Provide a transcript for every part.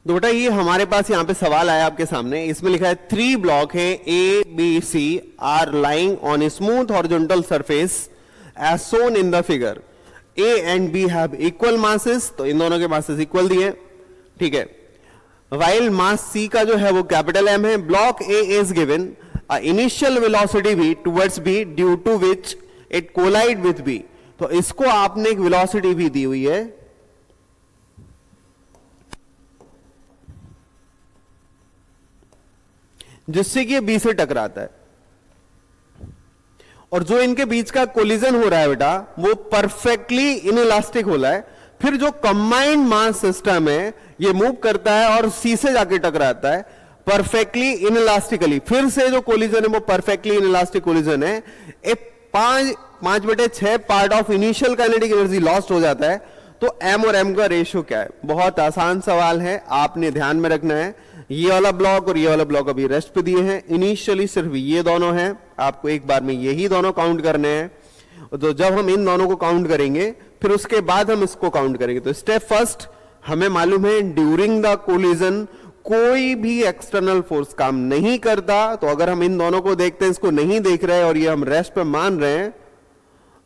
तो बेटा ये हमारे पास यहां पे सवाल आया आपके सामने, इसमें लिखा है 3 ब्लॉक है A B C are lying on a smooth horizontal surface as shown in the figure, A and B have equal masses, तो इन दोनों के मासेस इक्वल दिए, ठीक है। वाइल मास सी का जो है वो कैपिटल एम है, block A is given initial velocity v towards B due to which it collide with B, तो इसको आपने एक वेलोसिटी v दी हुई है, जिससे कि ये बी से टकराता है, और जो इनके बीच का कोलिजन हो रहा है बेटा वो परफेक्टली इनइलास्टिक हो रहा है। फिर जो कंबाइंड मास सिस्टम है ये मूव करता है और सी से जाके टकराता है परफेक्टली इनइलास्टिकली, फिर से जो कोलिजन है वो परफेक्टली इनइलास्टिक कोलिजन है। एक 5/6 part of initial kinetic energy lost हो जाता है। तो एम और एम का रेशियो क्या है? बहुत आसान सवाल है, आपने ध्यान में रखना है। ये वाला ब्लॉक और ये वाला ब्लॉक अभी रेस्ट पे दिए हैं, इनिशियली सिर्फ ये दोनों हैं, आपको एक बार में यही दोनों काउंट करने हैं। तो जब हम इन दोनों को काउंट करेंगे फिर उसके बाद हम इसको काउंट करेंगे। तो स्टेप फर्स्ट, हमें मालूम है ड्यूरिंग द कोलिजन कोई भी एक्सटर्नल फोर्स काम नहीं करता। तो अगर हम इन दोनों को देखते हैं, इसको नहीं देख रहे हैं और ये हम रेस्ट पे मान रहे हैं,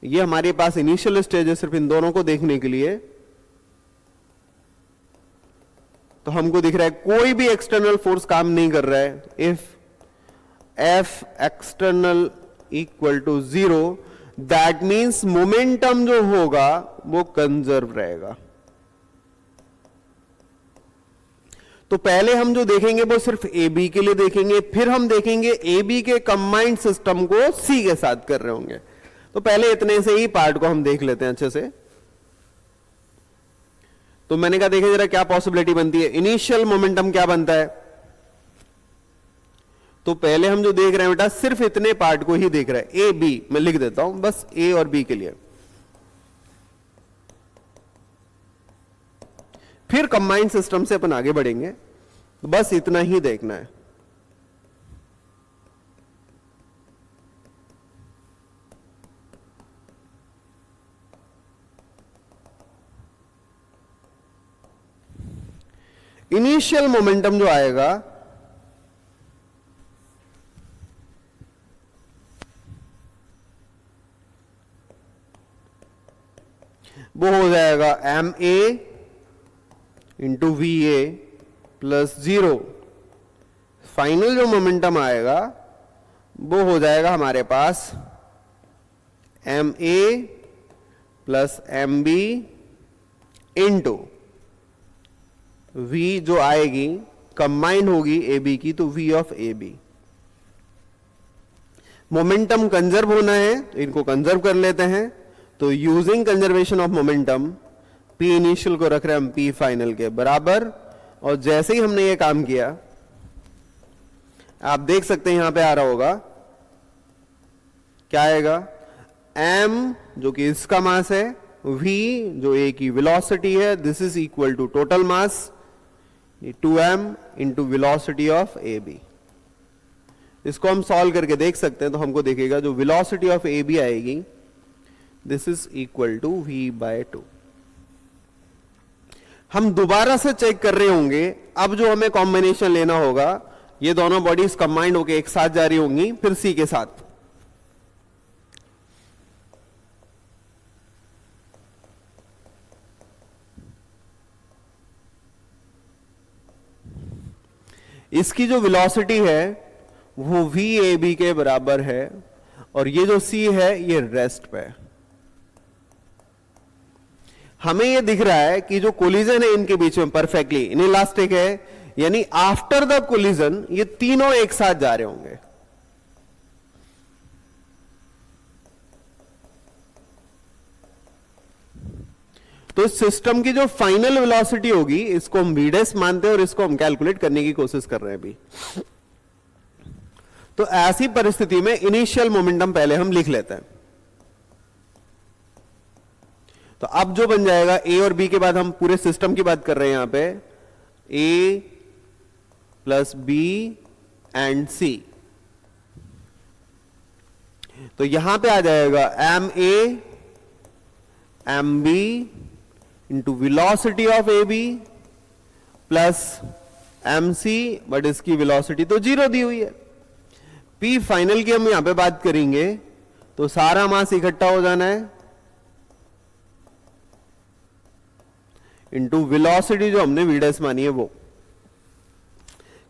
ये हमारे पास इनिशियल स्टेज है सिर्फ इन दोनों को देखने के लिए। तो हमको दिख रहा है कोई भी एक्सटर्नल फोर्स काम नहीं कर रहा है। If F external equal to 0, that means momentum जो होगा वो कंजर्व रहेगा। तो पहले हम जो देखेंगे वो सिर्फ ए बी के लिए देखेंगे, फिर हम देखेंगे ए बी के कंबाइंड सिस्टम को सी के साथ कर रहे होंगे। तो पहले इतने से ही पार्ट को हम देख लेते हैं अच्छे से। तो मैंने कहा देखें जरा क्या पॉसिबिलिटी बनती है, इनिशियल मोमेंटम क्या बनता है। तो पहले हम जो देख रहे हैं बेटा सिर्फ इतने पार्ट को ही देख रहे हैं, ए बी मैं लिख देता हूं बस ए और बी के लिए, फिर कंबाइंड सिस्टम से अपन आगे बढ़ेंगे। बस इतना ही देखना है। इनिशियल मोमेंटम जो आएगा वो हो जाएगा M A into V A plus 0। Final जो मोमेंटम आएगा वो हो जाएगा हमारे पास M A plus M B into V जो आएगी कंबाइंड होगी ए बी की, तो V of A B. Momentum conserve होना है तो इनको कंजर्व कर लेते हैं। तो using conservation of momentum P initial को रख रहे हैं हम पी फाइनल के बराबर, और जैसे ही हमने ये काम किया आप देख सकते हैं यहां पे आ रहा होगा क्या आएगा, एम जो कि इसका मास है, वी जो ए की वेलोसिटी है, this is equal to total mass 2m into velocity of A B. इसको हम सॉल्व करके देख सकते हैं तो हमको देखेगा जो वेलोसिटी ऑफ ए बी आएगी this is equal to v by 2। हम दोबारा से चेक कर रहे होंगे, अब जो हमें कॉम्बिनेशन लेना होगा, ये दोनों बॉडीज कंबाइंड होकर एक साथ जा रही होंगी फिर सी के साथ। इसकी जो वेलोसिटी है वो वी ए बी के बराबर है, और ये जो सी है ये रेस्ट पे है। हमें ये दिख रहा है कि जो कोलिजन है इनके बीच में परफेक्टली इनइलास्टिक है, यानी आफ्टर द कोलिजन ये तीनों एक साथ जा रहे होंगे। तो इस सिस्टम की जो फाइनल वेलोसिटी होगी इसको हम वीडेस मानते हैं और इसको हम कैलकुलेट करने की कोशिश कर रहे हैं अभी। तो ऐसी परिस्थिति में इनिशियल मोमेंटम पहले हम लिख लेते हैं। तो अब जो बन जाएगा ए और बी के बाद हम पूरे सिस्टम की बात कर रहे हैं यहां पे, A plus B and C. तो यहां पे आ जाएगा M A M B into velocity of A B plus M C, but इसकी वेलोसिटी तो 0 दी हुई है। पी फाइनल की हम यहां पे बात करेंगे तो सारा मास इकट्ठा हो जाना है इंटू वेलोसिटी जो हमने वी डैश मानी है वो।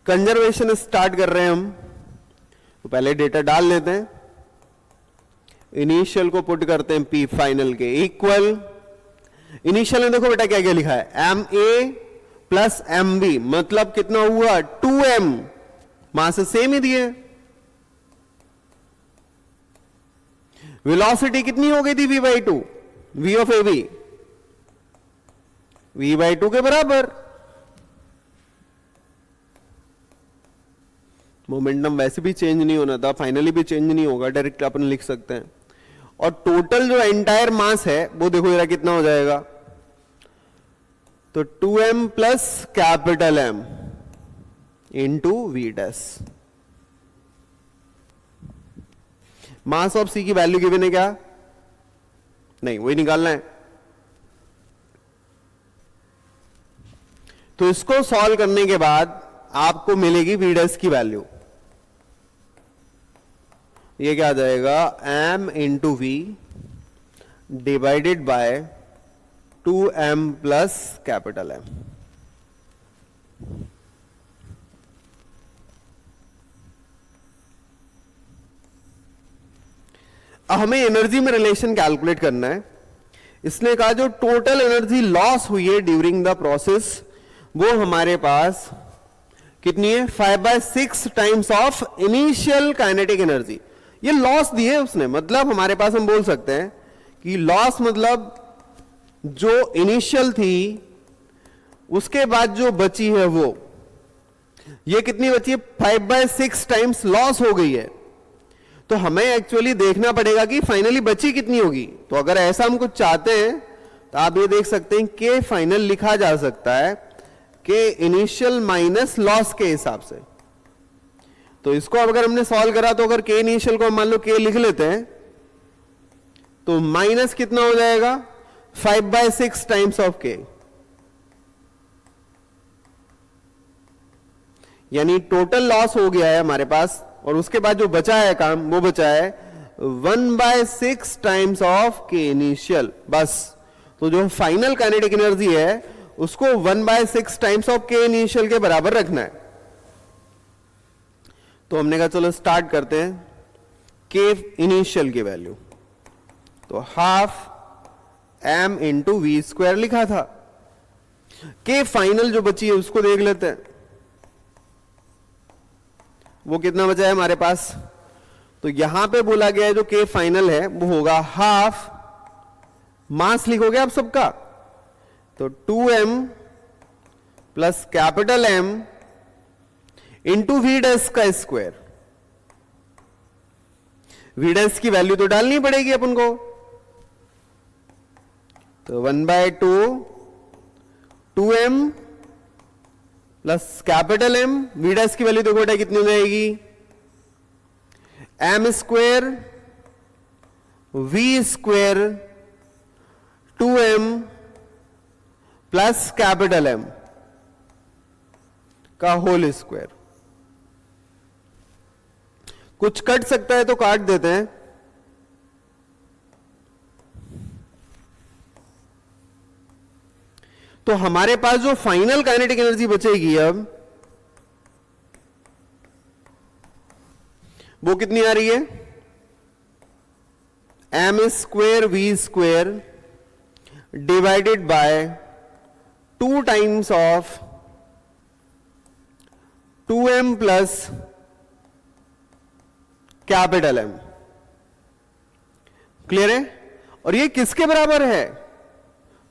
कंजर्वेशन स्टार्ट कर रहे हैं हम, तो पहले डेटा डाल लेते हैं। इनिशियल को पुट करते हैं पी फाइनल के इक्वल, इनिशियल में देखो बेटा क्या क्या लिखा है, M A plus M B, मतलब कितना हुआ 2m, मास सेम ही दिए। वेलोसिटी कितनी हो गई थी v/2, v of A B v/2 के बराबर। मोमेंटम वैसे भी चेंज नहीं होना था, फाइनली भी चेंज नहीं होगा, डायरेक्ट अपन लिख सकते हैं। और टोटल जो एंटायर मास है वो देखो जरा कितना हो जाएगा, तो 2m plus capital M into V dash. Mass of C की वैल्यू गिवन है क्या, नहीं वही निकालना है। तो इसको सॉल्व करने के बाद आपको मिलेगी वी डैश की वैल्यू, ये क्या आ जाएगा, m into V divided by 2m plus capital M। हमें एनर्जी में रिलेशन कैलकुलेट करना है। इसने कहा जो टोटल एनर्जी लॉस हुई है ड्यूरिंग द प्रोसेस वो हमारे पास कितनी है, 5/6 times of initial kinetic energy. ये लॉस दी है उसने, मतलब हमारे पास हम बोल सकते हैं कि लॉस मतलब जो इनिशियल थी उसके बाद जो बची है वो, ये कितनी बची है, 5/6 टाइम्स लॉस हो गई है। तो हमें एक्चुअली देखना पड़ेगा कि फाइनली बची कितनी होगी। तो अगर ऐसा हम कुछ चाहते हैं तो आप ये देख सकते हैं कि फाइनल लिखा जा सकता है कि इनिशियल माइनस लॉस के हिसाब से। तो इसको अगर हमने सॉल्व करा तो अगर के इनिशियल को हम मान लो के लिख लेते हैं तो माइनस कितना हो जाएगा, 5/6 टाइम्स ऑफ के, यानी टोटल लॉस हो गया है हमारे पास। और उसके बाद जो बचा है काम वो बचा है 1/6 टाइम्स ऑफ के इनिशियल, बस। तो जो फाइनल काइनेटिक एनर्जी है उसको 1/6 टाइम्स ऑफ के इनिशियल के बराबर रखना है। तो हमने कहा चलो स्टार्ट करते हैं, के इनिशियल की वैल्यू तो half m into V square लिखा था। के फाइनल जो बची है उसको देख लेते हैं, वो कितना बचा है हमारे पास। तो यहां पे बोला गया है जो के फाइनल है वो होगा हाफ, मास लिखोगे आप सबका, तो 2m plus capital M into V dash का स्क्वायर। वी डैश की वैल्यू तो डालनी पड़ेगी अपन को, तो 1/2 2m plus capital M, V dash की वैल्यू देखो बेटा कितनी हो जाएगी, m square V square 2m plus capital M का होल स्क्वायर। कुछ कट सकता है तो काट देते हैं। तो हमारे पास जो फाइनल काइनेटिक एनर्जी बचेगी अब वो कितनी आ रही है, m square V square divided by 2 times of 2m plus capital M। Clear है। और ये किसके बराबर है,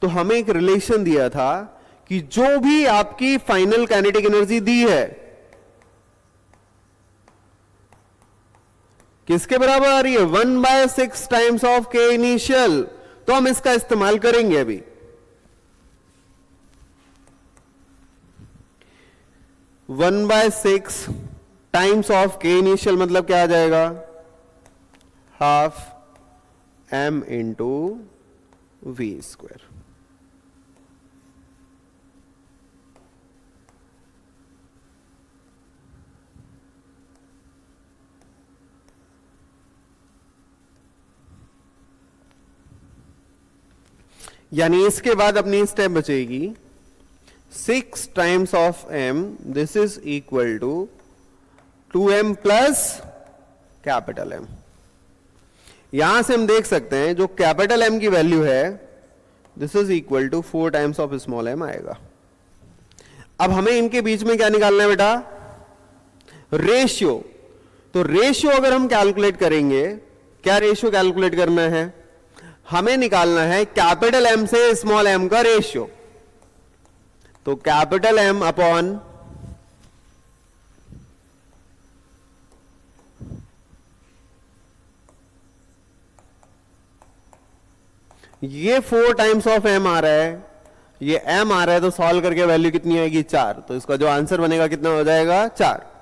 तो हमें एक रिलेशन दिया था कि जो भी आपकी फाइनल काइनेटिक एनर्जी दी है किसके बराबर आ रही है, 1/6 टाइम्स ऑफ के इनिशियल। तो हम इसका इस्तेमाल करेंगे अभी। One by 6 times of K initial मतलब क्या आ जाएगा, half m into V square. यानी इसके बाद अपनी स्टेप बचेगी 6 times of m, this is equal to 2m plus capital M। यहां से हम देख सकते हैं जो कैपिटल M की वैल्यू है this is equal to 4 times of small m आएगा। अब हमें इनके बीच में क्या निकालना है बेटा? रेशियो। तो रेशियो अगर हम कैलकुलेट करेंगे, क्या रेशियो कैलकुलेट करना है? हमें निकालना है कैपिटल M से स्मॉल m का रेशियो। तो कैपिटल M अपॉन ये 4 टाइम्स ऑफ m आ रहा है, ये m आ रहा है, तो सॉल्व करके वैल्यू कितनी आएगी? 4। तो इसका जो आंसर बनेगा कितना हो जाएगा? 4।